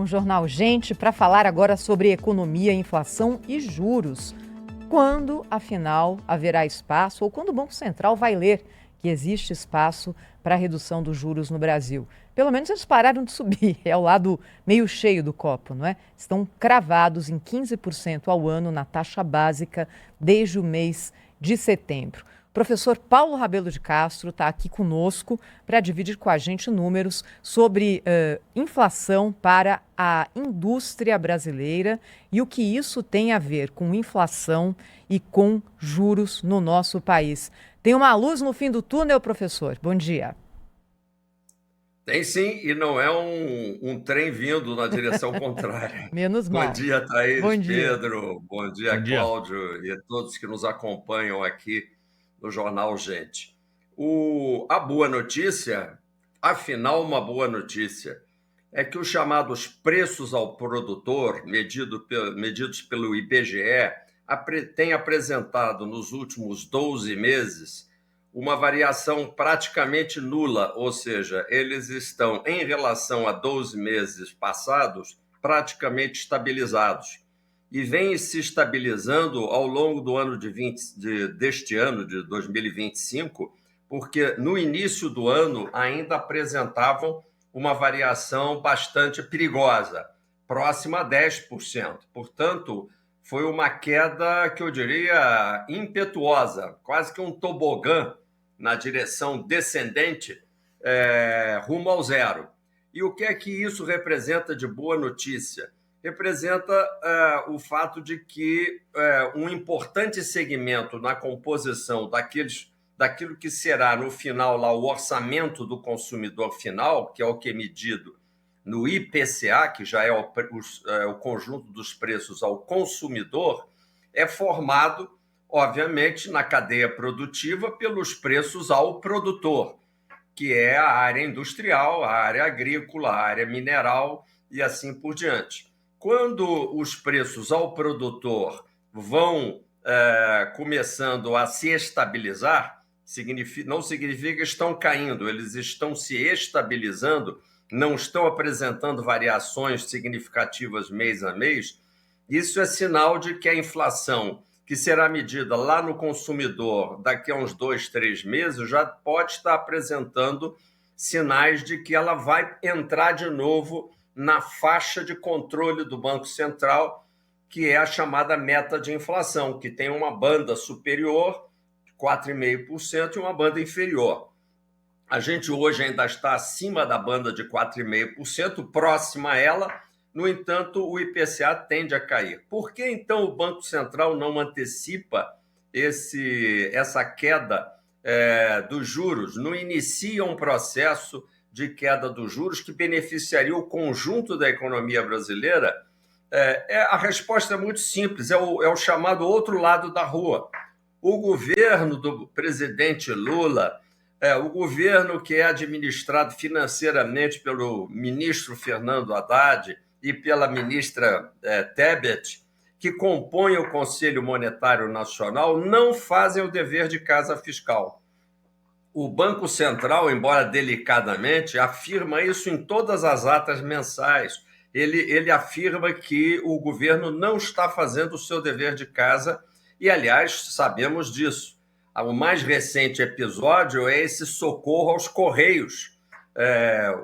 no Jornal Gente para falar agora sobre economia, inflação e juros. Quando, afinal, haverá espaço ou quando o Banco Central vai ler que existe espaço para a redução dos juros no Brasil? Pelo menos eles pararam de subir, é o lado meio cheio do copo, não é? Estão cravados em 15% ao ano na taxa básica desde o mês de setembro. O professor Paulo Rabelo de Castro está aqui conosco para dividir com a gente números sobre inflação para a indústria brasileira e o que isso tem a ver com inflação e com juros no nosso país. Tem uma luz no fim do túnel, professor? Bom dia. Tem sim, e não é um trem vindo na direção contrária. Menos Bom mal. dia, Bom Thaís, dia. Pedro, bom Bom dia, dia. Cláudio, e a todos que nos acompanham aqui no Jornal Gente. A boa notícia, afinal, uma boa notícia, é que os chamados preços ao produtor, medidos pelo IBGE, têm apresentado nos últimos 12 meses uma variação praticamente nula, ou seja, eles estão, em relação a 12 meses passados, praticamente estabilizados. E vem se estabilizando ao longo do ano deste ano, de 2025, porque no início do ano ainda apresentavam uma variação bastante perigosa, próxima a 10%. Portanto, foi uma queda que eu diria impetuosa, quase que um tobogã na direção descendente, rumo ao zero. E o que é que isso representa de boa notícia? Representa o fato de que um importante segmento na composição daquilo que será, no final, lá, o orçamento do consumidor final, que é o que é medido no IPCA, que já é o conjunto dos preços ao consumidor, é formado, obviamente, na cadeia produtiva pelos preços ao produtor, que é a área industrial, a área agrícola, a área mineral e assim por diante. Quando os preços ao produtor vão começando a se estabilizar, não significa que estão caindo, eles estão se estabilizando, não estão apresentando variações significativas mês a mês. Isso é sinal de que a inflação, que será medida lá no consumidor daqui a uns 2, 3 meses, já pode estar apresentando sinais de que ela vai entrar de novo na faixa de controle do Banco Central, que é a chamada meta de inflação, que tem uma banda superior, 4,5%, e uma banda inferior. A gente hoje ainda está acima da banda de 4,5%, próxima a ela. No entanto, o IPCA tende a cair. Por que, então, o Banco Central não antecipa essa queda dos juros? Não inicia um processo de queda dos juros que beneficiaria o conjunto da economia brasileira? A resposta é muito simples, é o chamado outro lado da rua. O governo do presidente Lula, o governo que é administrado financeiramente pelo ministro Fernando Haddad e pela ministra Tebet, que compõem o Conselho Monetário Nacional, não fazem o dever de casa fiscal. O Banco Central, embora delicadamente, afirma isso em todas as atas mensais. Ele afirma que o governo não está fazendo o seu dever de casa e, aliás, sabemos disso. O mais recente episódio é esse socorro aos Correios.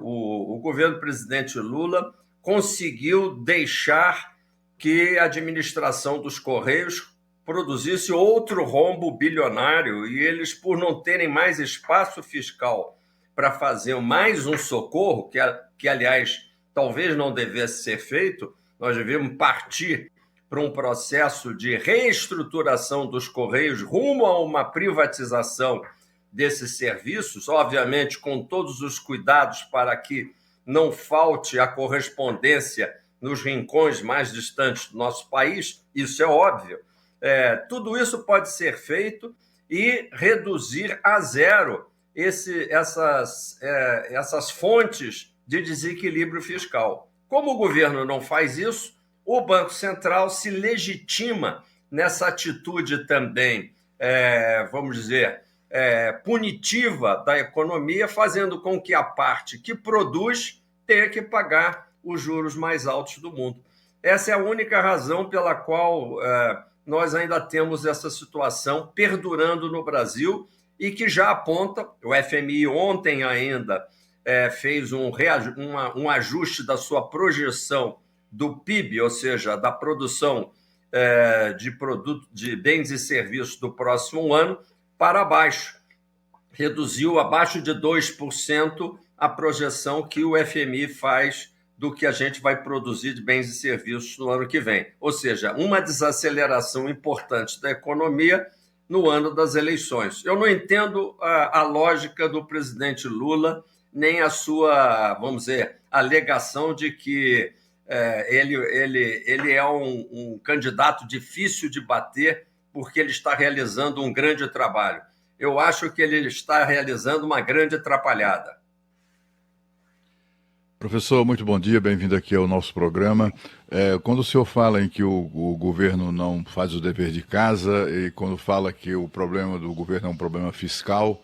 O governo do presidente Lula conseguiu deixar que a administração dos Correios produzisse outro rombo bilionário e eles, por não terem mais espaço fiscal para fazer mais um socorro, que aliás, talvez não devesse ser feito, nós devemos partir para um processo de reestruturação dos Correios rumo a uma privatização desses serviços, obviamente com todos os cuidados para que não falte a correspondência nos rincões mais distantes do nosso país, isso é óbvio. Tudo isso pode ser feito e reduzir a zero essas fontes de desequilíbrio fiscal. Como o governo não faz isso, o Banco Central se legitima nessa atitude também, vamos dizer, punitiva da economia, fazendo com que a parte que produz tenha que pagar os juros mais altos do mundo. Essa é a única razão pela qual nós ainda temos essa situação perdurando no Brasil e que já aponta, o FMI ontem ainda fez um ajuste da sua projeção do PIB, ou seja, da produção de bens e serviços do próximo ano, para baixo. Reduziu abaixo de 2% a projeção que o FMI faz do que a gente vai produzir de bens e serviços no ano que vem. Ou seja, uma desaceleração importante da economia no ano das eleições. Eu não entendo a lógica do presidente Lula, nem a sua, vamos dizer, alegação de que ele é um candidato difícil de bater porque ele está realizando um grande trabalho. Eu acho que ele está realizando uma grande atrapalhada. Professor, muito bom dia, bem-vindo aqui ao nosso programa. Quando o senhor fala em que o governo não faz o dever de casa e quando fala que o problema do governo é um problema fiscal,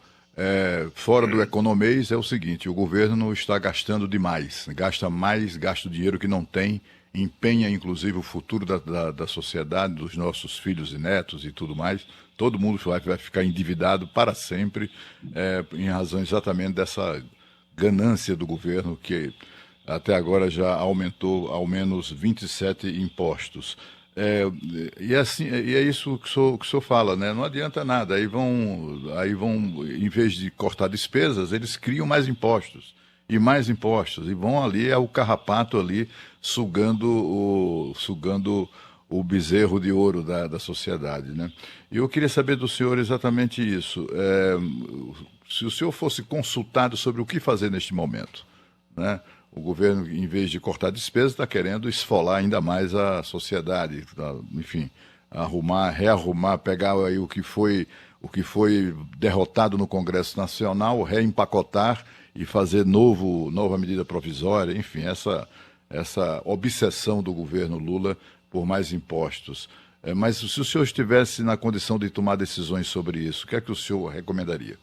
fora do economês é o seguinte: o governo não está gastando demais, gasta dinheiro que não tem, empenha inclusive o futuro da sociedade, dos nossos filhos e netos e tudo mais. Todo mundo vai ficar endividado para sempre, em razão exatamente dessa ganância do governo, que até agora já aumentou ao menos 27 impostos. E é isso que o senhor fala, né? Não adianta nada. Aí vão, em vez de cortar despesas, eles criam mais impostos. E mais impostos. E vão ali, o carrapato ali, sugando o bezerro de ouro da sociedade, né? E eu queria saber do senhor exatamente isso. Se o senhor fosse consultado sobre o que fazer neste momento, né? O governo, em vez de cortar despesas, está querendo esfolar ainda mais a sociedade, enfim, rearrumar, pegar aí o que foi derrotado no Congresso Nacional, reempacotar e fazer nova medida provisória, enfim, essa obsessão do governo Lula por mais impostos. Mas se o senhor estivesse na condição de tomar decisões sobre isso, o que é que o senhor recomendaria?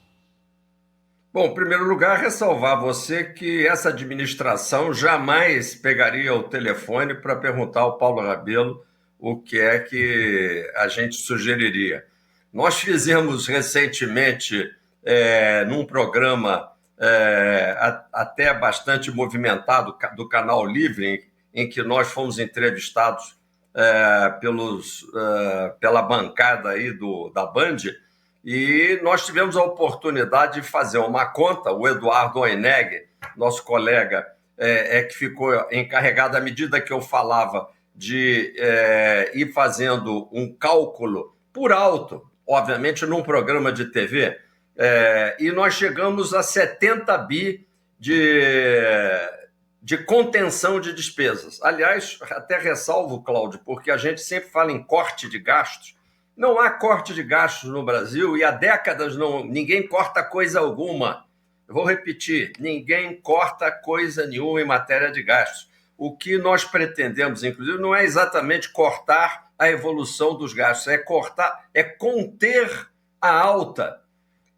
Bom, em primeiro lugar, ressalvar você que essa administração jamais pegaria o telefone para perguntar ao Paulo Rabelo o que é que a gente sugeriria. Nós fizemos recentemente, num programa até bastante movimentado do Canal Livre, em que nós fomos entrevistados pela bancada aí da Band, e nós tivemos a oportunidade de fazer uma conta. O Eduardo Oineg, nosso colega, que ficou encarregado, à medida que eu falava, de ir fazendo um cálculo por alto, obviamente num programa de TV, e nós chegamos a 70 bi de contenção de despesas. Aliás, até ressalvo, Cláudio, porque a gente sempre fala em corte de gastos. Não há corte de gastos no Brasil e há décadas ninguém corta coisa alguma. Eu vou repetir, ninguém corta coisa nenhuma em matéria de gastos. O que nós pretendemos, inclusive, não é exatamente cortar a evolução dos gastos, é conter a alta,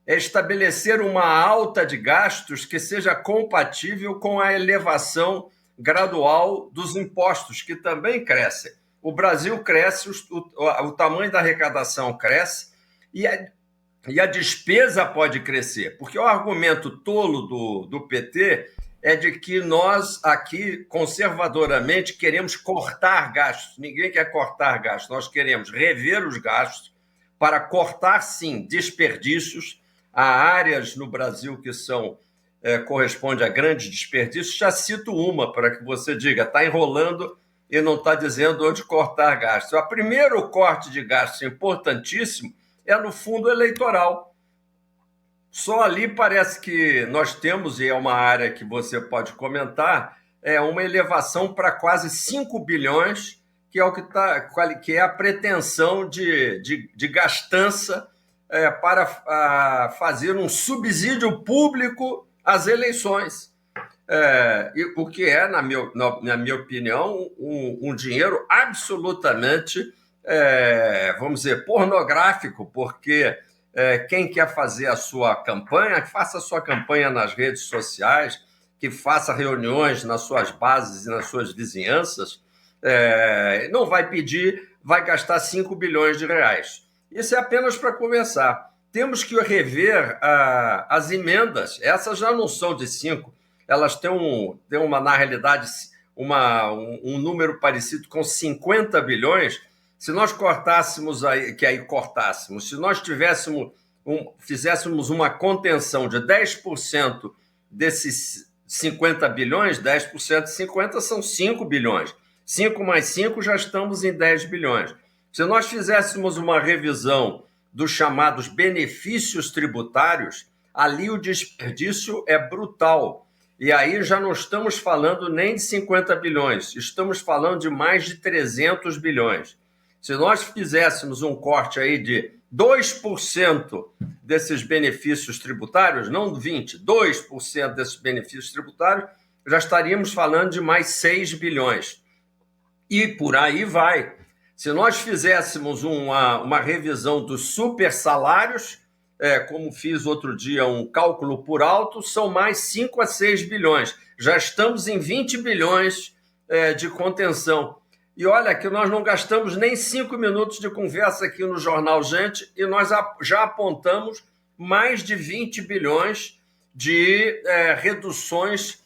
é estabelecer uma alta de gastos que seja compatível com a elevação gradual dos impostos, que também crescem. O Brasil cresce, o tamanho da arrecadação cresce e a despesa pode crescer, porque o argumento tolo do PT é de que nós aqui, conservadoramente, queremos cortar gastos. Ninguém quer cortar gastos, nós queremos rever os gastos para cortar, sim, desperdícios. Há áreas no Brasil que correspondem a grandes desperdícios. Já cito uma para que você diga, está enrolando e não está dizendo onde cortar gastos. O primeiro corte de gastos importantíssimo é no fundo eleitoral. Só ali parece que nós temos, e é uma área que você pode comentar, uma elevação para quase 5 bilhões, que é a pretensão de gastança para fazer um subsídio público às eleições. O que é, na minha opinião, um dinheiro absolutamente, vamos dizer, pornográfico, porque quem quer fazer a sua campanha, faça a sua campanha nas redes sociais, que faça reuniões nas suas bases e nas suas vizinhanças, não vai pedir, vai gastar 5 bilhões de reais. Isso é apenas para começar. Temos que rever as emendas. Essas já não são de 5, elas têm na realidade, um número parecido com 50 bilhões. Se nós cortássemos, se nós fizéssemos uma contenção de 10% desses 50 bilhões, 10% de 50 são 5 bilhões. 5 mais 5 já estamos em 10 bilhões. Se nós fizéssemos uma revisão dos chamados benefícios tributários, ali o desperdício é brutal. E aí já não estamos falando nem de 50 bilhões, estamos falando de mais de 300 bilhões. Se nós fizéssemos um corte aí de 2% desses benefícios tributários, não 20%, 2% desses benefícios tributários, já estaríamos falando de mais 6 bilhões. E por aí vai. Se nós fizéssemos uma revisão dos super salários, como fiz outro dia um cálculo por alto, são mais 5 a 6 bilhões. Já estamos em 20 bilhões de contenção. E olha que nós não gastamos nem 5 minutos de conversa aqui no Jornal Gente e nós já apontamos mais de 20 bilhões de reduções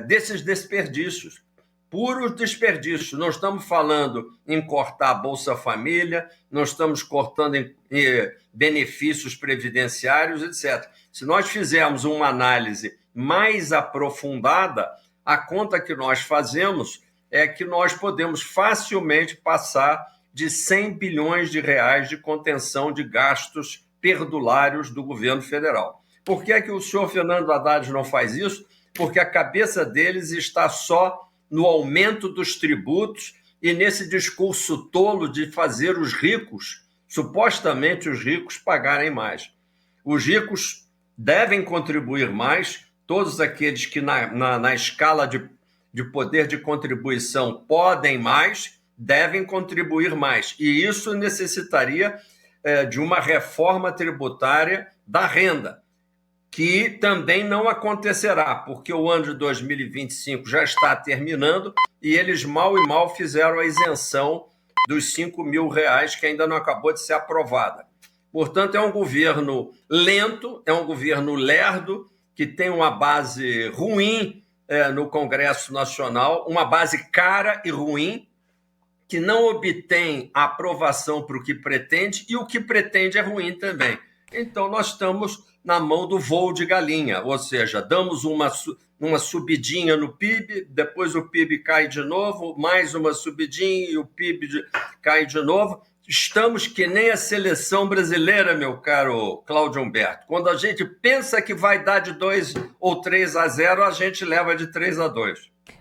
desses desperdícios. Puro desperdício. Não estamos falando em cortar a Bolsa Família, não estamos cortando em benefícios previdenciários, etc. Se nós fizermos uma análise mais aprofundada, a conta que nós fazemos é que nós podemos facilmente passar de 100 bilhões de reais de contenção de gastos perdulários do governo federal. Por que o senhor Fernando Haddad não faz isso? Porque a cabeça deles está só no aumento dos tributos e nesse discurso tolo de fazer os ricos, supostamente os ricos, pagarem mais. Os ricos devem contribuir mais, todos aqueles que na escala de poder de contribuição podem mais, devem contribuir mais. E isso necessitaria de uma reforma tributária da renda, que também não acontecerá, porque o ano de 2025 já está terminando e eles mal e mal fizeram a isenção dos 5 mil reais que ainda não acabou de ser aprovada. Portanto, é um governo lento, é um governo lerdo, que tem uma base ruim no Congresso Nacional, uma base cara e ruim, que não obtém a aprovação para o que pretende, e o que pretende é ruim também. Então, nós estamos na mão do voo de galinha, ou seja, damos uma subidinha no PIB, depois o PIB cai de novo, mais uma subidinha e o PIB cai de novo. Estamos que nem a seleção brasileira, meu caro Cláudio Humberto. Quando a gente pensa que vai dar de 2 ou 3-0, a gente leva de 3-2.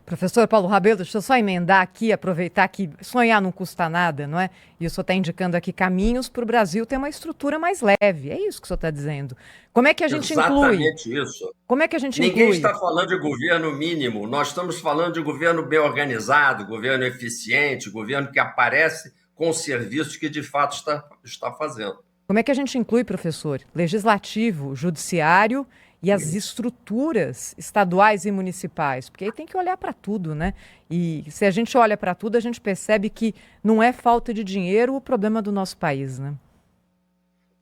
Professor Paulo Rabelo, deixa eu só emendar aqui, aproveitar que sonhar não custa nada, não é? E o senhor está indicando aqui caminhos para o Brasil ter uma estrutura mais leve. É isso que o senhor está dizendo. Como é que a gente inclui? Exatamente isso. Como é que a gente Ninguém inclui? está falando de governo mínimo. Nós estamos falando de governo bem organizado, governo eficiente, governo que aparece com os serviços que de fato está fazendo. Como é que a gente inclui, professor? Legislativo, judiciário e as estruturas estaduais e municipais, porque aí tem que olhar para tudo, né? E se a gente olha para tudo, a gente percebe que não é falta de dinheiro o problema do nosso país, né?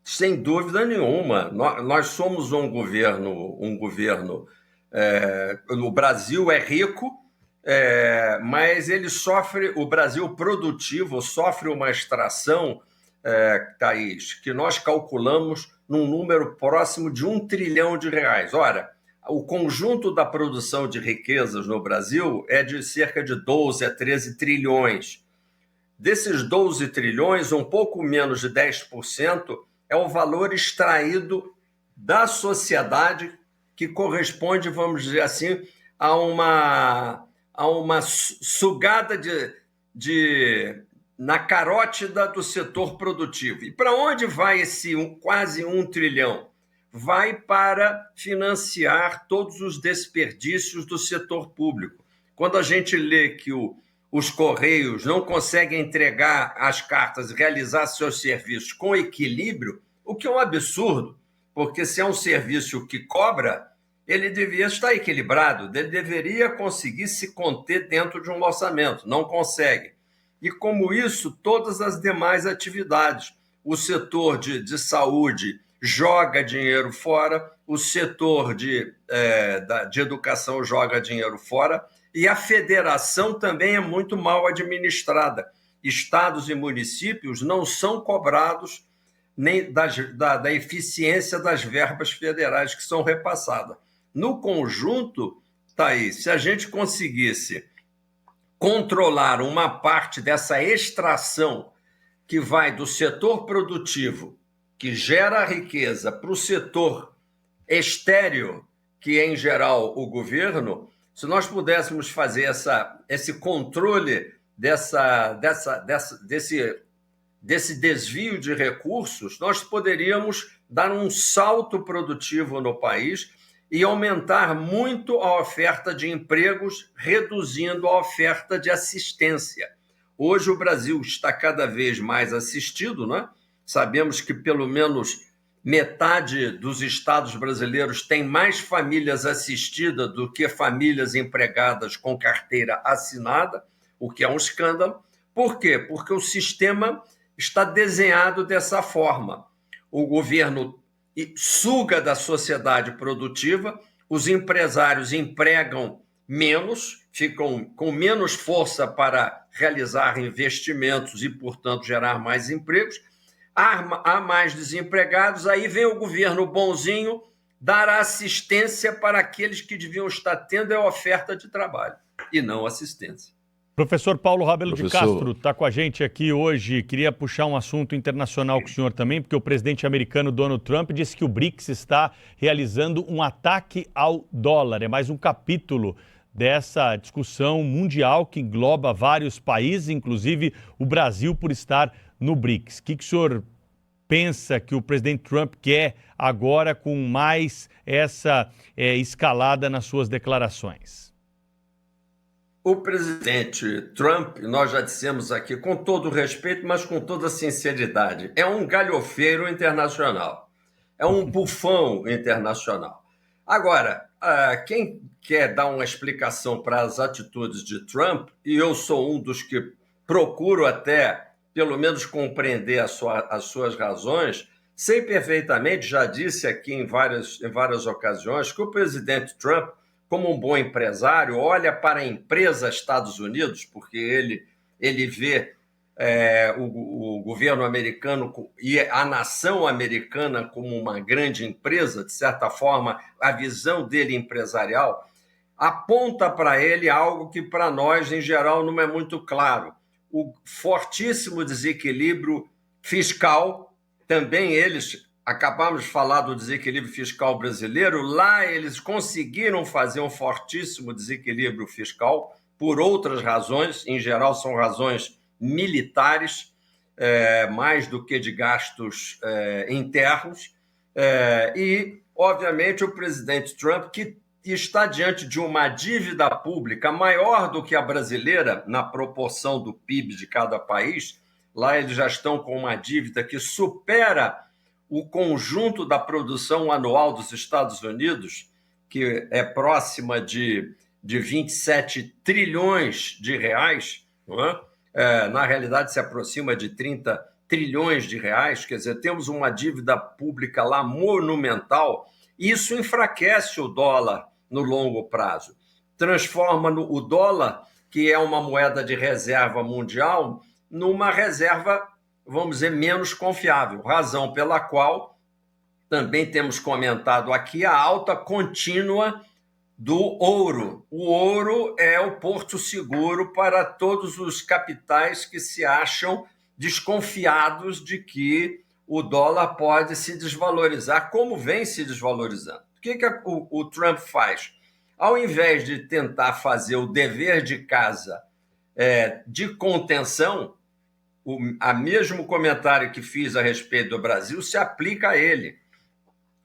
Sem dúvida nenhuma. Nós somos um governo. O Brasil é rico, mas ele sofre, o Brasil produtivo sofre uma extração, Thaís, que nós calculamos num número próximo de 1 trilhão de reais. Ora, o conjunto da produção de riquezas no Brasil é de cerca de 12 a 13 trilhões. Desses 12 trilhões, um pouco menos de 10% é o valor extraído da sociedade, que corresponde, vamos dizer assim, a uma sugada na carótida do setor produtivo. E para onde vai esse quase 1 trilhão? Vai para financiar todos os desperdícios do setor público. Quando a gente lê que os Correios não conseguem entregar as cartas e realizar seus serviços com equilíbrio, o que é um absurdo, porque se é um serviço que cobra ele devia estar equilibrado, ele deveria conseguir se conter dentro de um orçamento, não consegue. E como isso, todas as demais atividades. O setor de saúde joga dinheiro fora, o setor de educação joga dinheiro fora, e a federação também é muito mal administrada. Estados e municípios não são cobrados nem da eficiência das verbas federais que são repassadas. No conjunto, Thaís, se a gente conseguisse controlar uma parte dessa extração que vai do setor produtivo, que gera riqueza, para o setor estéril, que é, em geral, o governo, se nós pudéssemos fazer esse controle desse desvio de recursos, nós poderíamos dar um salto produtivo no país e aumentar muito a oferta de empregos, reduzindo a oferta de assistência. Hoje o Brasil está cada vez mais assistido, né? Sabemos que pelo menos metade dos estados brasileiros tem mais famílias assistidas do que famílias empregadas com carteira assinada, o que é um escândalo. Por quê? Porque o sistema está desenhado dessa forma. O governo suga da sociedade produtiva, os empresários empregam menos, ficam com menos força para realizar investimentos e, portanto, gerar mais empregos. Há mais desempregados, aí vem o governo bonzinho dar assistência para aqueles que deviam estar tendo a oferta de trabalho e não assistência. Professor Paulo Rabelo de Castro está com a gente aqui hoje. Queria puxar um assunto internacional com o senhor também, porque o presidente americano Donald Trump disse que o BRICS está realizando um ataque ao dólar. É mais um capítulo dessa discussão mundial que engloba vários países, inclusive o Brasil, por estar no BRICS. O que o senhor pensa que o presidente Trump quer agora com mais essa escalada nas suas declarações? O presidente Trump, nós já dissemos aqui, com todo respeito, mas com toda sinceridade, é um galhofeiro internacional, é um bufão internacional. Agora, quem quer dar uma explicação para as atitudes de Trump, e eu sou um dos que procuro até, pelo menos, compreender as suas razões, sei perfeitamente, já disse aqui em várias ocasiões, que o presidente Trump, como um bom empresário, olha para a empresa Estados Unidos, porque ele vê o governo americano e a nação americana como uma grande empresa, de certa forma, a visão dele empresarial, aponta para ele algo que para nós, em geral, não é muito claro. O fortíssimo desequilíbrio fiscal, também eles... Acabamos de falar do desequilíbrio fiscal brasileiro. Lá eles conseguiram fazer um fortíssimo desequilíbrio fiscal por outras razões, em geral são razões militares, mais do que de gastos internos. E, obviamente, o presidente Trump, que está diante de uma dívida pública maior do que a brasileira, na proporção do PIB de cada país, lá eles já estão com uma dívida que supera o conjunto da produção anual dos Estados Unidos, que é próxima de 27 trilhões de reais, não é? Na realidade se aproxima de 30 trilhões de reais, quer dizer, temos uma dívida pública lá monumental, e isso enfraquece o dólar no longo prazo, transforma o dólar, que é uma moeda de reserva mundial, numa reserva, vamos dizer, menos confiável, razão pela qual também temos comentado aqui a alta contínua do ouro. O ouro é o porto seguro para todos os capitais que se acham desconfiados de que o dólar pode se desvalorizar, como vem se desvalorizando. O que o Trump faz? Ao invés de tentar fazer o dever de casa de contenção, o mesmo comentário que fiz a respeito do Brasil se aplica a ele.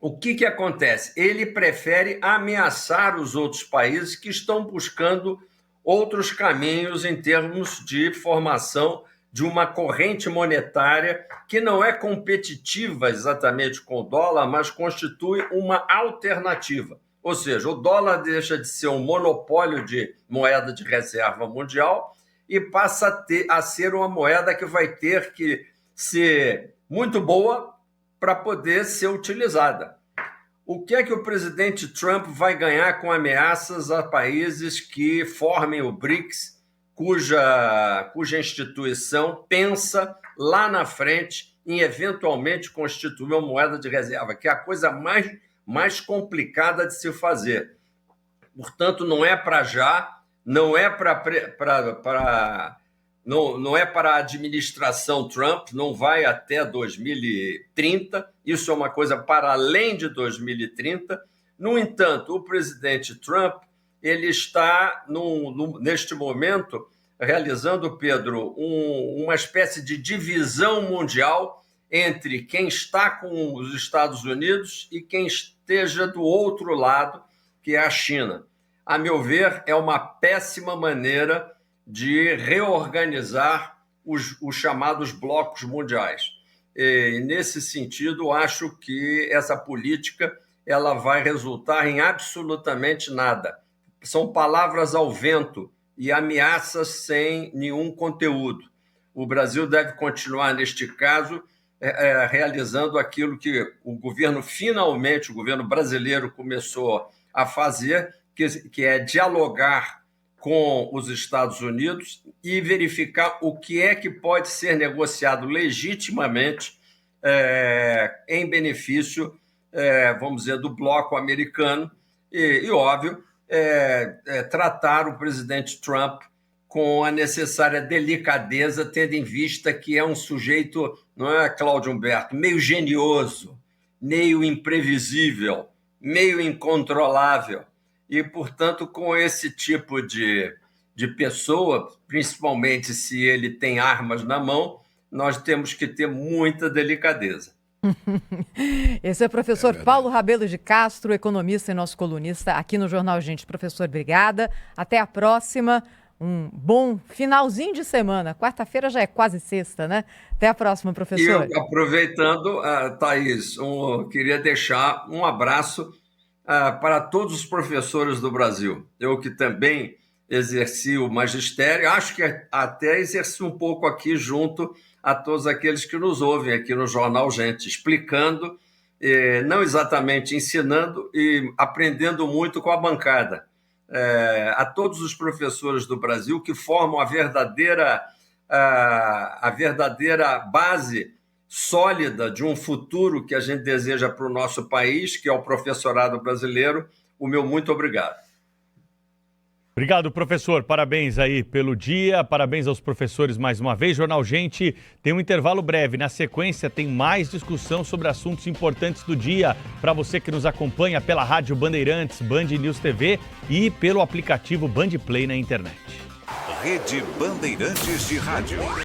O que acontece? Ele prefere ameaçar os outros países que estão buscando outros caminhos em termos de formação de uma corrente monetária que não é competitiva exatamente com o dólar, mas constitui uma alternativa. Ou seja, o dólar deixa de ser um monopólio de moeda de reserva mundial e passa a ser uma moeda que vai ter que ser muito boa para poder ser utilizada. O que é que o presidente Trump vai ganhar com ameaças a países que formem o BRICS, cuja instituição pensa lá na frente em eventualmente constituir uma moeda de reserva, que é a coisa mais complicada de se fazer. Portanto, não é para já, não é para a administração Trump, não vai até 2030, isso é uma coisa para além de 2030. No entanto, o presidente Trump ele está, neste momento, realizando, Pedro, uma espécie de divisão mundial entre quem está com os Estados Unidos e quem esteja do outro lado, que é a China. A meu ver, é uma péssima maneira de reorganizar os chamados blocos mundiais. E, nesse sentido, acho que essa política ela vai resultar em absolutamente nada. São palavras ao vento e ameaças sem nenhum conteúdo. O Brasil deve continuar, neste caso, realizando aquilo que o governo brasileiro começou a fazer, que é dialogar com os Estados Unidos e verificar o que é que pode ser negociado legitimamente em benefício, vamos dizer, do bloco americano e óbvio, tratar o presidente Trump com a necessária delicadeza, tendo em vista que é um sujeito, não é, Cláudio Humberto, meio genioso, meio imprevisível, meio incontrolável. E, portanto, com esse tipo de pessoa, principalmente se ele tem armas na mão, nós temos que ter muita delicadeza. Esse é o professor Paulo Rabelo de Castro, economista e nosso colunista aqui no Jornal Gente. Professor, obrigada. Até a próxima. Um bom finalzinho de semana. Quarta-feira já é quase sexta, né? Até a próxima, professor. E eu, aproveitando, Thaís, queria deixar um abraço para todos os professores do Brasil. Eu que também exerci o magistério, acho que até exerci um pouco aqui junto a todos aqueles que nos ouvem aqui no Jornal Gente, explicando, não exatamente ensinando e aprendendo muito com a bancada. A todos os professores do Brasil que formam a verdadeira base sólida de um futuro que a gente deseja para o nosso país, que é o professorado brasileiro, o meu muito obrigado. Obrigado, professor. Parabéns aí pelo dia, parabéns aos professores mais uma vez. Jornal Gente tem um intervalo breve. Na sequência, tem mais discussão sobre assuntos importantes do dia para você que nos acompanha pela Rádio Bandeirantes, Band News TV e pelo aplicativo Band Play na internet. Rede Bandeirantes de Rádio.